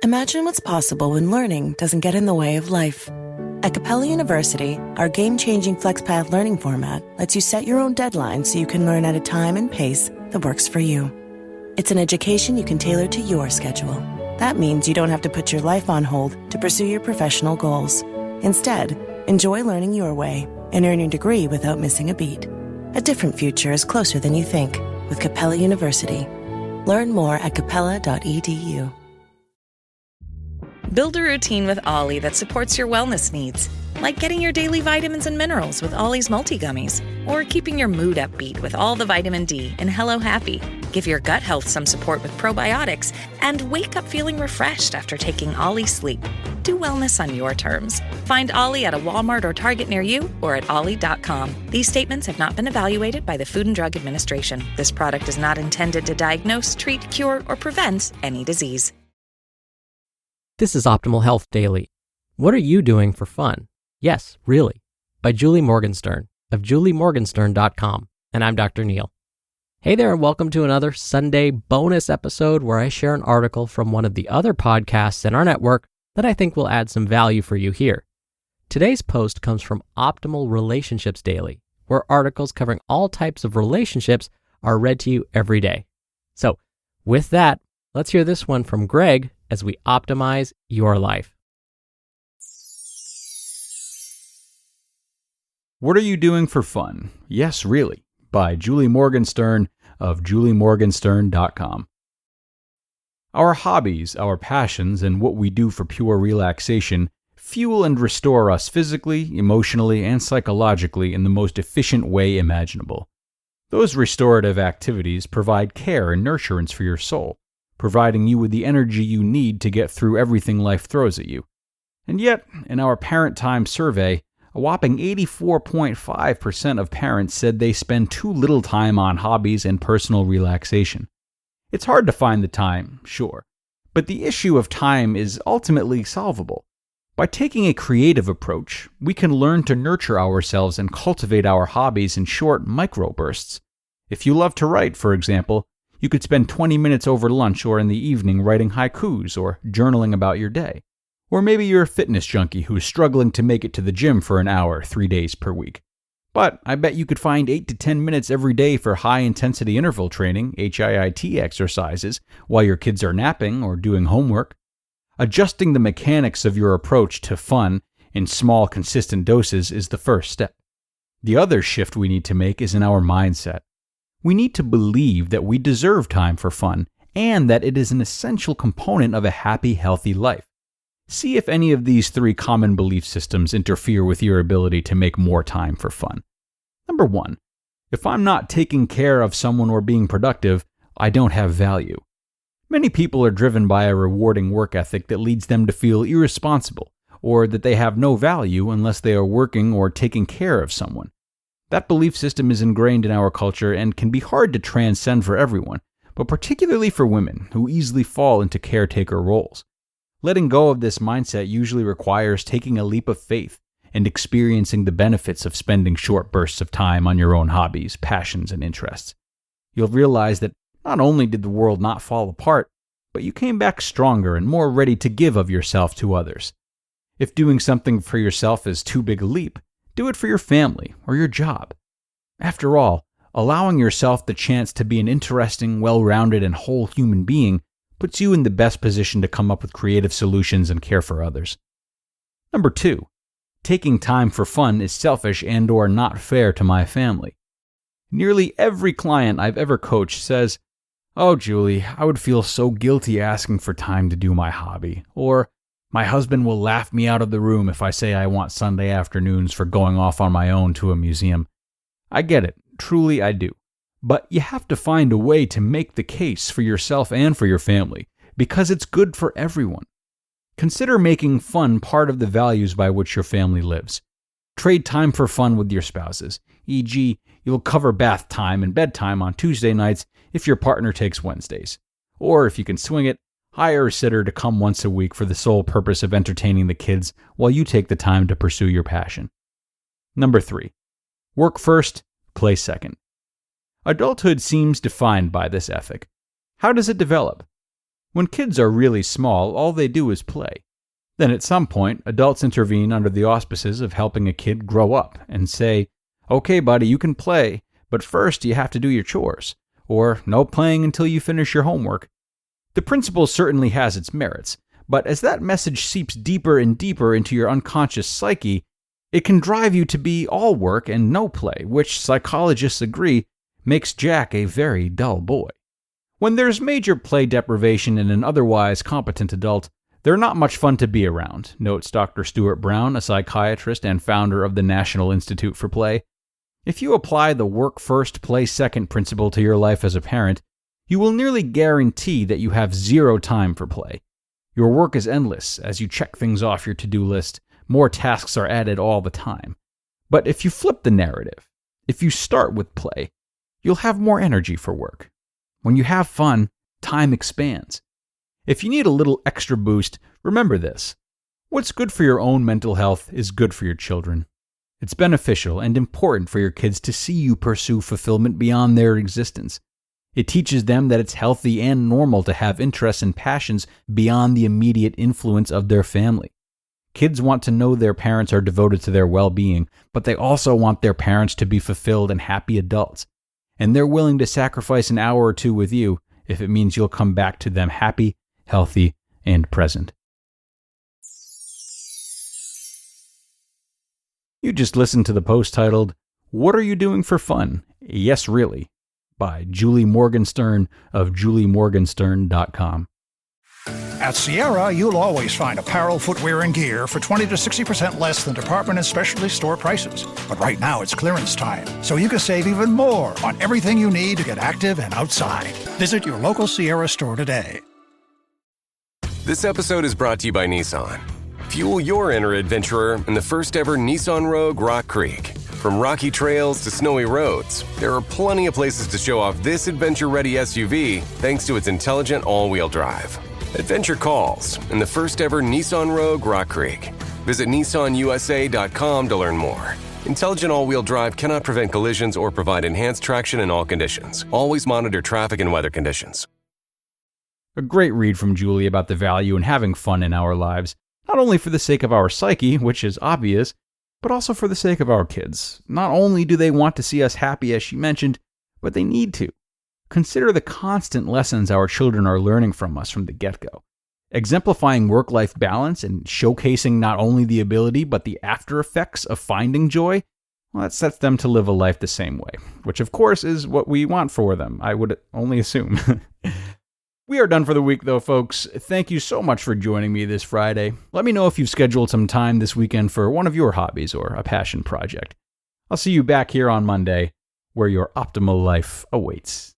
Imagine what's possible when learning doesn't get in the way of life. At Capella University, our game-changing FlexPath learning format lets you set your own deadlines so you can learn at a time and pace that works for you. It's an education you can tailor to your schedule. That means you don't have to put your life on hold to pursue your professional goals. Instead, enjoy learning your way and earn your degree without missing a beat. A different future is closer than you think with Capella University. Learn more at capella.edu. Build a routine with Ollie that supports your wellness needs, like getting your daily vitamins and minerals with Ollie's multi-gummies, or keeping your mood upbeat with all the vitamin D in Hello Happy. Give your gut health some support with probiotics, and wake up feeling refreshed after taking Ollie Sleep. Do wellness on your terms. Find Ollie at a Walmart or Target near you or at ollie.com. These statements have not been evaluated by the Food and Drug Administration. This product is not intended to diagnose, treat, cure, or prevent any disease. This is Optimal Health Daily. What are you doing for fun? Yes, really. By Julie Morgenstern of juliemorgenstern.com. And I'm Dr. Neil. Hey there, and welcome to another Sunday bonus episode where I share an article from one of the other podcasts in our network that I think will add some value for you here. Today's post comes from Optimal Relationships Daily, where articles covering all types of relationships are read to you every day. So, with that, let's hear this one from Greg as we optimize your life. What are you doing for fun? Yes, really. By Julie Morgenstern of juliemorgenstern.com. Our hobbies, our passions, and what we do for pure relaxation fuel and restore us physically, emotionally, and psychologically in the most efficient way imaginable. Those restorative activities provide care and nurturance for your soul, providing you with the energy you need to get through everything life throws at you. And yet, in our Parent Time survey, a whopping 84.5% of parents said they spend too little time on hobbies and personal relaxation. It's hard to find the time, sure, but the issue of time is ultimately solvable. By taking a creative approach, we can learn to nurture ourselves and cultivate our hobbies in short microbursts. If you love to write, for example, you could spend 20 minutes over lunch or in the evening writing haikus or journaling about your day. Or maybe you're a fitness junkie who's struggling to make it to the gym for an hour 3 days per week. But I bet you could find 8 to 10 minutes every day for high-intensity interval training, HIIT exercises, while your kids are napping or doing homework. Adjusting the mechanics of your approach to fun in small, consistent doses is the first step. The other shift we need to make is in our mindset. We need to believe that we deserve time for fun and that it is an essential component of a happy, healthy life. See if any of these 3 common belief systems interfere with your ability to make more time for fun. Number 1, if I'm not taking care of someone or being productive, I don't have value. Many people are driven by a rewarding work ethic that leads them to feel irresponsible or that they have no value unless they are working or taking care of someone. That belief system is ingrained in our culture and can be hard to transcend for everyone, but particularly for women who easily fall into caretaker roles. Letting go of this mindset usually requires taking a leap of faith and experiencing the benefits of spending short bursts of time on your own hobbies, passions, and interests. You'll realize that not only did the world not fall apart, but you came back stronger and more ready to give of yourself to others. If doing something for yourself is too big a leap, do it for your family or your job. After all, allowing yourself the chance to be an interesting, well-rounded, and whole human being puts you in the best position to come up with creative solutions and care for others. Number 2, taking time for fun is selfish and/or not fair to my family. Nearly every client I've ever coached says, "Oh, Julie, I would feel so guilty asking for time to do my hobby," or "My husband will laugh me out of the room if I say I want Sunday afternoons for going off on my own to a museum." I get it, truly I do. But you have to find a way to make the case for yourself and for your family, because it's good for everyone. Consider making fun part of the values by which your family lives. Trade time for fun with your spouses, e.g., you'll cover bath time and bedtime on Tuesday nights if your partner takes Wednesdays. Or if you can swing it, hire a sitter to come once a week for the sole purpose of entertaining the kids while you take the time to pursue your passion. Number 3, work first, play second. Adulthood seems defined by this ethic. How does it develop? When kids are really small, all they do is play. Then at some point, adults intervene under the auspices of helping a kid grow up and say, "Okay, buddy, you can play, but first you have to do your chores," or "No playing until you finish your homework." The principle certainly has its merits, but as that message seeps deeper and deeper into your unconscious psyche, it can drive you to be all work and no play, which psychologists agree makes Jack a very dull boy. When there's major play deprivation in an otherwise competent adult, they're not much fun to be around, notes Dr. Stuart Brown, a psychiatrist and founder of the National Institute for Play. If you apply the work first, play second principle to your life as a parent, you will nearly guarantee that you have zero time for play. Your work is endless. As you check things off your to-do list, more tasks are added all the time. But if you flip the narrative, if you start with play, you'll have more energy for work. When you have fun, time expands. If you need a little extra boost, remember this. What's good for your own mental health is good for your children. It's beneficial and important for your kids to see you pursue fulfillment beyond their existence. It teaches them that it's healthy and normal to have interests and passions beyond the immediate influence of their family. Kids want to know their parents are devoted to their well-being, but they also want their parents to be fulfilled and happy adults. And they're willing to sacrifice an hour or two with you if it means you'll come back to them happy, healthy, and present. You just listened to the post titled, "What Are You Doing for Fun? Yes, Really?" by Julie Morgenstern of juliemorgenstern.com. At Sierra, you'll always find apparel, footwear, and gear for 20 to 60% less than department and specialty store prices. But right now, it's clearance time, so you can save even more on everything you need to get active and outside. Visit your local Sierra store today. This episode is brought to you by Nissan. Fuel your inner adventurer in the first ever Nissan Rogue Rock Creek. From rocky trails to snowy roads, there are plenty of places to show off this adventure-ready SUV thanks to its intelligent all-wheel drive. Adventure calls in the first ever Nissan Rogue Rock Creek. Visit nissanusa.com to learn more. Intelligent all-wheel drive cannot prevent collisions or provide enhanced traction in all conditions. Always monitor traffic and weather conditions. A great read from Julie about the value in having fun in our lives, not only for the sake of our psyche, which is obvious, but also for the sake of our kids. Not only do they want to see us happy, as she mentioned, but they need to. Consider the constant lessons our children are learning from us from the get-go. Exemplifying work-life balance and showcasing not only the ability but the after effects of finding joy, well, that sets them to live a life the same way, which of course is what we want for them, I would only assume. We are done for the week though, folks. Thank you so much for joining me this Friday. Let me know if you've scheduled some time this weekend for one of your hobbies or a passion project. I'll see you back here on Monday, where your optimal life awaits.